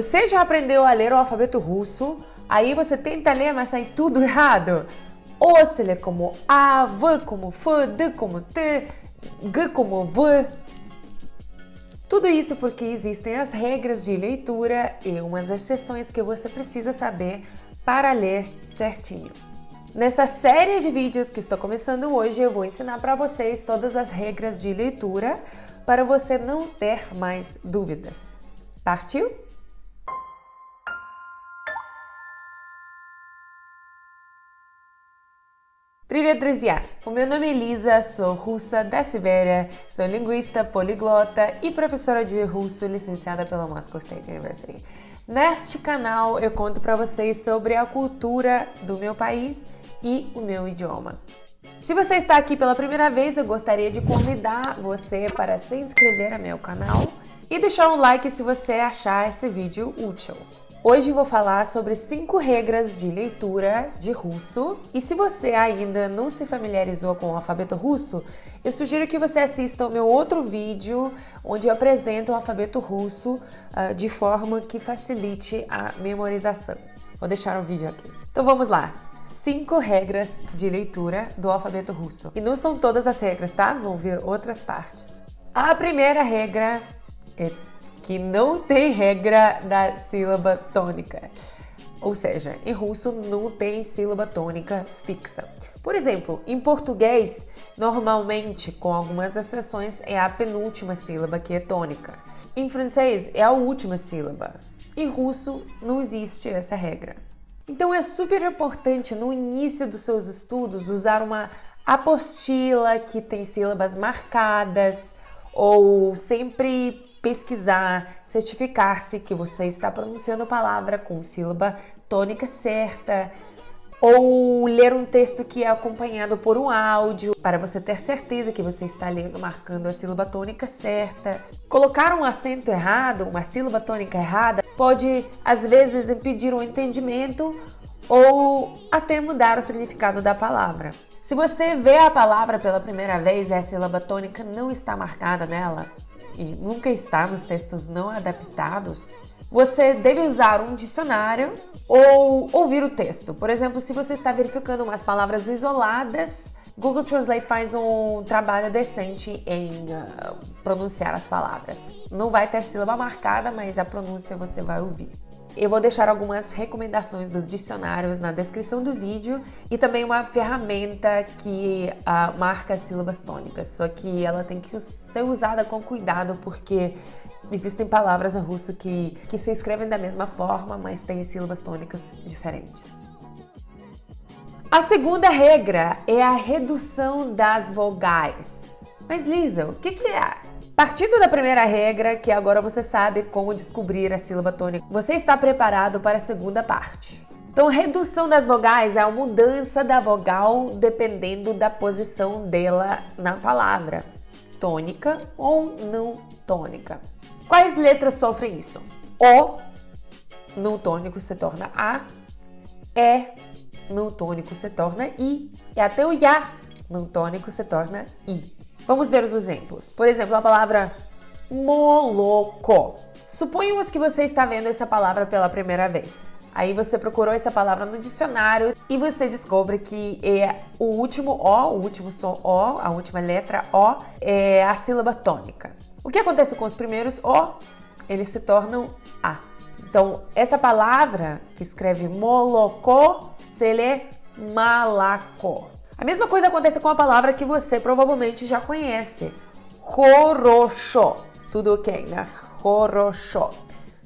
Você já aprendeu a ler o alfabeto russo? Aí você tenta ler, mas sai tudo errado. O se lê como A, V como F, D como T, G como V. Tudo isso porque existem as regras de leitura e umas exceções que você precisa saber para ler certinho. Nessa série de vídeos que estou começando hoje, eu vou ensinar para vocês todas as regras de leitura para você não ter mais dúvidas. Partiu? Привет, друзья! O meu nome é Lisa, sou russa da Sibéria, sou linguista, poliglota e professora de russo licenciada pela Moscow State University. Neste canal eu conto para vocês sobre a cultura do meu país e o meu idioma. Se você está aqui pela primeira vez, eu gostaria de convidar você para se inscrever no meu canal e deixar um like se você achar esse vídeo útil. Hoje vou falar sobre 5 regras de leitura de russo e se você ainda não se familiarizou com o alfabeto russo, eu sugiro que você assista o meu outro vídeo onde eu apresento o alfabeto russo de forma que facilite a memorização. Vou deixar o vídeo aqui. Então vamos lá! 5 regras de leitura do alfabeto russo. E não são todas as regras, tá? Vão vir outras partes. A primeira regra é que não tem regra da sílaba tônica. Ou seja, em russo não tem sílaba tônica fixa. Por exemplo, em português, normalmente, com algumas exceções, é a penúltima sílaba que é tônica. Em francês, é a última sílaba. Em russo, não existe essa regra. Então é super importante no início dos seus estudos usar uma apostila que tem sílabas marcadas ou sempre pesquisar, certificar-se que você está pronunciando a palavra com sílaba tônica certa ou ler um texto que é acompanhado por um áudio para você ter certeza que você está lendo marcando a sílaba tônica certa. Colocar um acento errado, uma sílaba tônica errada, pode às vezes impedir o entendimento ou até mudar o significado da palavra. Se você vê a palavra pela primeira vez e a sílaba tônica não está marcada nela, e nunca está nos textos não adaptados, você deve usar um dicionário ou ouvir o texto. Por exemplo, se você está verificando umas palavras isoladas, Google Translate faz um trabalho decente em pronunciar as palavras. Não vai ter sílaba marcada, mas a pronúncia você vai ouvir. Eu vou deixar algumas recomendações dos dicionários na descrição do vídeo e também uma ferramenta que marca as sílabas tônicas, só que ela tem que ser usada com cuidado porque existem palavras em russo que se escrevem da mesma forma, mas têm sílabas tônicas diferentes. A segunda regra é a redução das vogais. Mas Lisa, o que é? Partindo da primeira regra, que agora você sabe como descobrir a sílaba tônica, você está preparado para a segunda parte. Então, redução das vogais é a mudança da vogal dependendo da posição dela na palavra, tônica ou não tônica. Quais letras sofrem isso? O, não tônico, se torna A, E, não tônico, se torna I, e até o Ya, não tônico, se torna I. Vamos ver os exemplos. Por exemplo, a palavra moloco. Suponhamos que você está vendo essa palavra pela primeira vez. Aí você procurou essa palavra no dicionário e você descobre que é o último O, o último som O, a última letra O, é a sílaba tônica. O que acontece com os primeiros O? Eles se tornam A. Então, essa palavra que escreve moloco, se lê malaco. A mesma coisa acontece com a palavra que você provavelmente já conhece, хорошо. Tudo ok, né? Хорошо.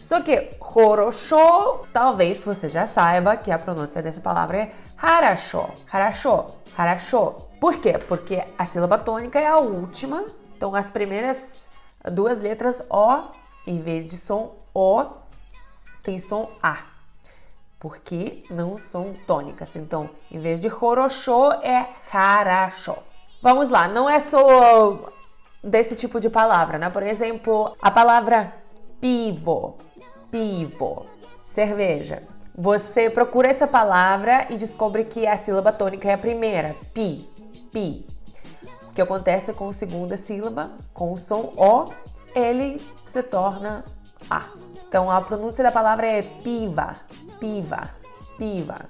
Só que хорошо, talvez você já saiba que a pronúncia dessa palavra é хорошо, хорошо, хорошо. Por quê? Porque a sílaba tônica é a última, então as primeiras 2 letras O, em vez de som O, tem som A. Porque não são tônicas. Então, em vez de хорошо, é хорошо. Vamos lá, não é só desse tipo de palavra, né? Por exemplo, a palavra pivo, cerveja. Você procura essa palavra e descobre que a sílaba tônica é a primeira, pi. O que acontece com a segunda sílaba, com o som O, ele se torna A. Então, a pronúncia da palavra é piva, piva, piva,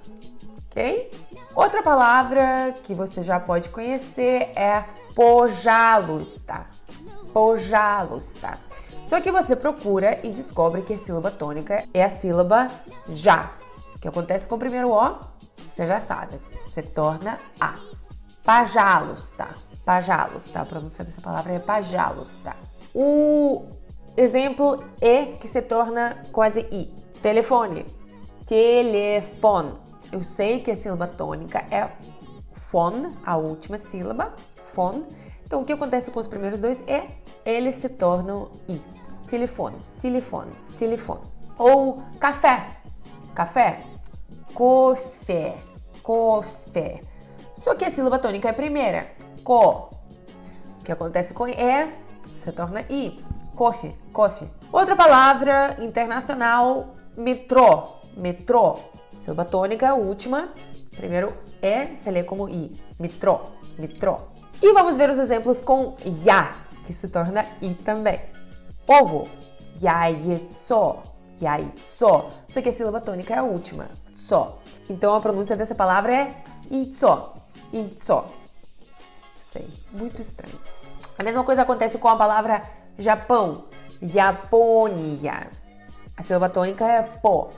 ok? Outra palavra que você já pode conhecer é pojalosta, pojalosta. Só que você procura e descobre que a sílaba tônica é a sílaba já, que acontece com o primeiro O, você já sabe, se torna A. Pajalosta, pajalosta, a pronúncia dessa palavra é pajalosta. O exemplo é que se torna quase I. Telefone, telefone. Eu sei que a sílaba tônica é fon, a última sílaba, fon. Então, o que acontece com os primeiros dois é eles se tornam I. Telefone, telefone, telefone. Ou café, café, café, café. Só que a sílaba tônica é a primeira, co. O que acontece com E se torna I. Coffee, coffee. Outra palavra internacional, metrô, metrô. Sílaba tônica é a última. Primeiro E se lê como I. Metrô, metrô. E vamos ver os exemplos com ya, que se torna I também. Ovo, яйцо, яйцо. Só que a sílaba tônica é a última, so. Então a pronúncia dessa palavra é яйцо, яйцо. Sei, muito estranho. A mesma coisa acontece com a palavra Japão, Japônia. A sílaba tônica é po.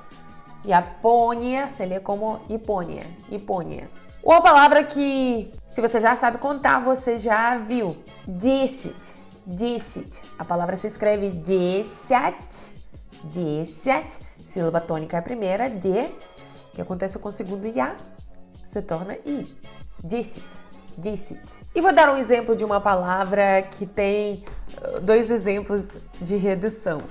Japônia se lê como Ipônia, Ipônia. Ou a palavra que, se você já sabe contar, você já viu. 10, 10. A palavra se escreve 17, 17. Sílaba tônica é a primeira, de, que acontece com o segundo ya, se torna I. 10, 10. E vou dar um exemplo de uma palavra que tem dois exemplos de redução.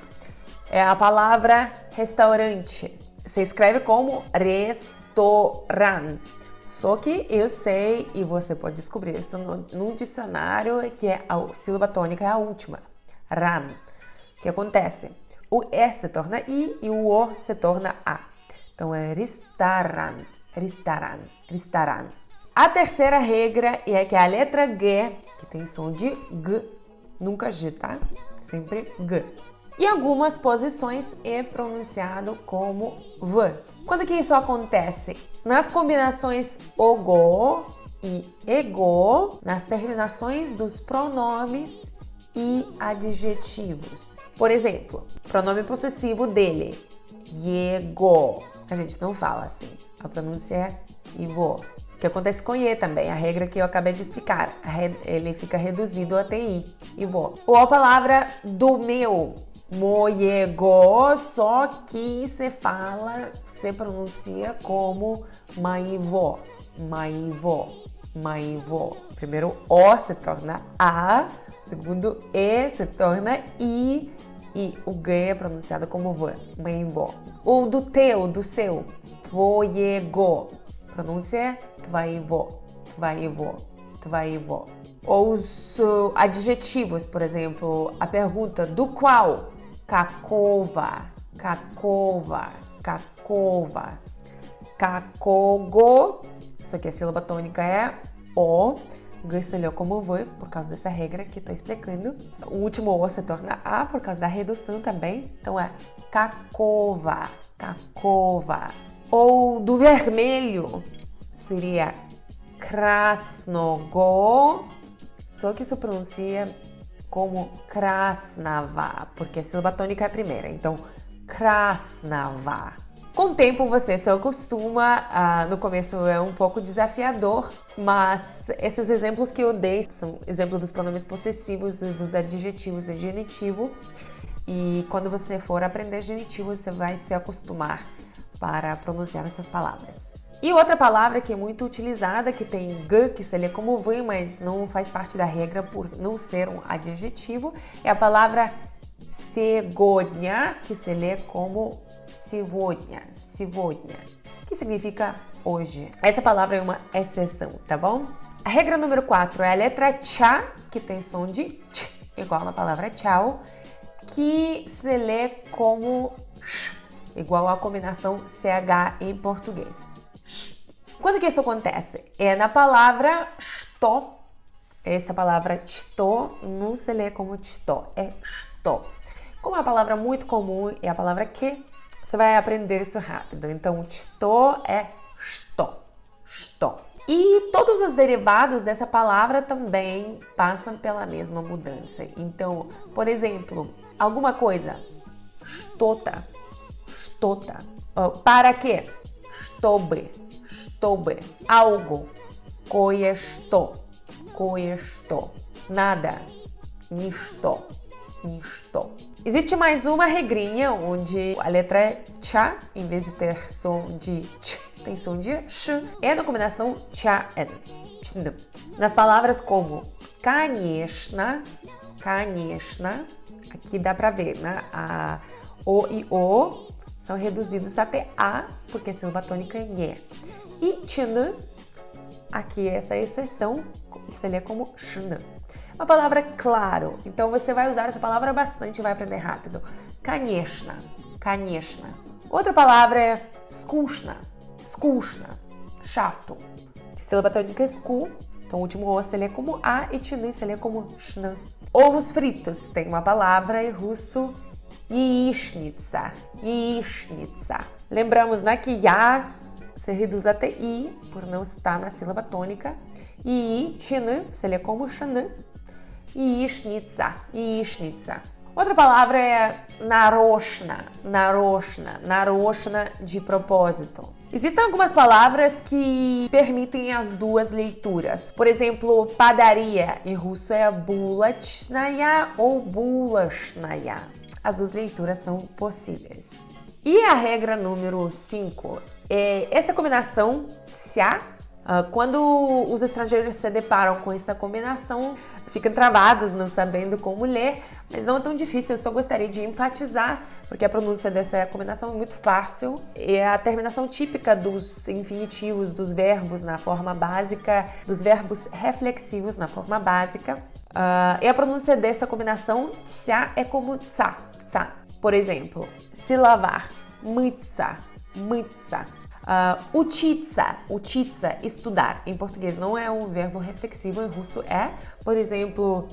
É a palavra restaurante. Se escreve como restaurant. Só que eu sei, e você pode descobrir isso no dicionário, que a sílaba tônica é a última. Ran. O que acontece? O E se torna I e o O se torna A. Então é restaurant, restaurant, restaurant. A terceira regra é que a letra G, que tem som de G, nunca G, tá? Sempre G. Em algumas posições é pronunciado como V. Quando que isso acontece? Nas combinações ogo e ego, nas terminações dos pronomes e adjetivos. Por exemplo, pronome possessivo dele, jego. A gente não fala assim, a pronúncia é ivo. O que acontece com E também, a regra que eu acabei de explicar, ele fica reduzido até I, ivo. Ou a palavra do meu, moyego, só que se pronuncia como maivo, maivo, maivo. Primeiro O se torna A, segundo E se torna I e o G é pronunciado como V, maivo. Ou do teu, do seu, tvoyego, pronúncia é tvaivo, tvaivo, tvaivo. Ou os adjetivos, por exemplo, a pergunta do qual? Kakova, kakova, kakova. Kakogo, só que a sílaba tônica é O, G se lê como V, por causa dessa regra que estou explicando. O último O se torna A, por causa da redução também, então é kakova, kakova. Ou do vermelho, seria krasnogo, só que isso pronuncia como krasnava, porque a sílaba tônica é a primeira, então krasnava. Com o tempo você se acostuma, no começo é um pouco desafiador, mas esses exemplos que eu dei são exemplos dos pronomes possessivos, dos adjetivos e genitivo, e quando você for aprender genitivo, você vai se acostumar para pronunciar essas palavras. E outra palavra que é muito utilizada, que tem G, que se lê como V, mas não faz parte da regra por não ser um adjetivo, é a palavra cegonha, que se lê como сегодня, сегодня, que significa hoje. Essa palavra é uma exceção, tá bom? A regra número 4 é a letra cha, que tem som de ch, igual na palavra tchau, que se lê como sh, igual à combinação CH em português. Quando que isso acontece? É na palavra sto. Essa palavra sto não se lê como sto, é sto. Como é uma palavra muito comum e a palavra que, você vai aprender isso rápido. Então, что é что. Что. E todos os derivados dessa palavra também passam pela mesma mudança. Então, por exemplo, alguma coisa, что-то, что-то. Para quê? Чтобы, чтобы. Algo, кое-что, кое-что. Nada, ничто, ничто. Existe mais uma regrinha onde a letra é tcha, em vez de ter som de tch, tem som de sh, é na combinação tcha-en. Nas palavras como конечно, конечно, aqui dá pra ver, né? A O e O são reduzidos até A, porque a sílaba tônica é nhé. E tchn, aqui essa exceção, se lê como shn. Uma palavra claro, então você vai usar essa palavra bastante e vai aprender rápido. Конечно, конечно. Outra palavra é скучно, скучно, chato. Sílaba tônica é sku, então o último O se lê como A e tchn se lê como shn. Ovos fritos, tem uma palavra em russo, яичница, яичница. Lembramos, né, que ya se reduz até i, por não estar na sílaba tônica. E tchn se lê como shn. Яичница, яичница. Outra palavra é нарочно, нарочно, нарочно de propósito. Existem algumas palavras que permitem as duas leituras. Por exemplo, padaria, em russo é булочная ou булочная. As duas leituras são possíveis. E a regra número 5 é essa combinação ся. Quando os estrangeiros se deparam com essa combinação, ficam travados, não sabendo como ler, mas não é tão difícil, eu só gostaria de enfatizar, porque a pronúncia dessa combinação é muito fácil. É a terminação típica dos infinitivos, dos verbos na forma básica, dos verbos reflexivos na forma básica. E a pronúncia dessa combinação, ся, é como ца, ца. Por exemplo, se lavar, мыться, мыться. Учиться, учиться, estudar. Em português não é um verbo reflexivo, em russo é. Por exemplo,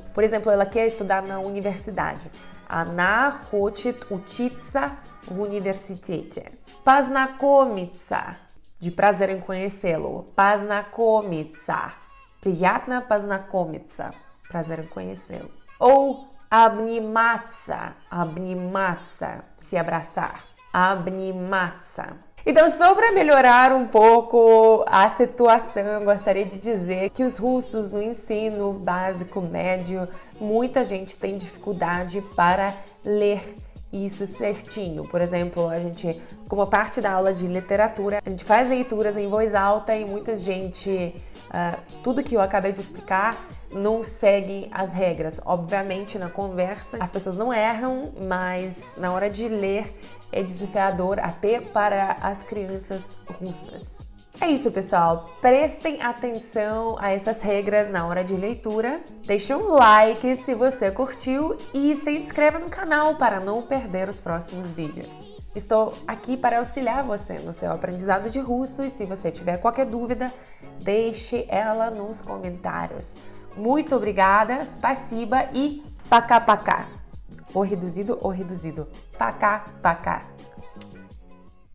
ela quer estudar na universidade. Она хочет учиться в университете. Познакомиться, de prazer em conhecê-lo. Познакомиться. Приятно познакомиться. Prazer em conhecê-lo. Ou обниматься, обниматься, se abraçar. Обниматься. Então, só para melhorar um pouco a situação, eu gostaria de dizer que os russos no ensino básico, médio, muita gente tem dificuldade para ler isso certinho. Por exemplo, a gente, como parte da aula de literatura, a gente faz leituras em voz alta e muita gente, tudo que eu acabei de explicar, não segue as regras. Obviamente, na conversa, as pessoas não erram, mas na hora de ler é desafiador até para as crianças russas. É isso, pessoal. Prestem atenção a essas regras na hora de leitura. Deixe um like se você curtiu e se inscreva no canal para não perder os próximos vídeos. Estou aqui para auxiliar você no seu aprendizado de russo e se você tiver qualquer dúvida, deixe ela nos comentários. Muito obrigada, spasiba e пока-пока. O reduzido. Пока-пока.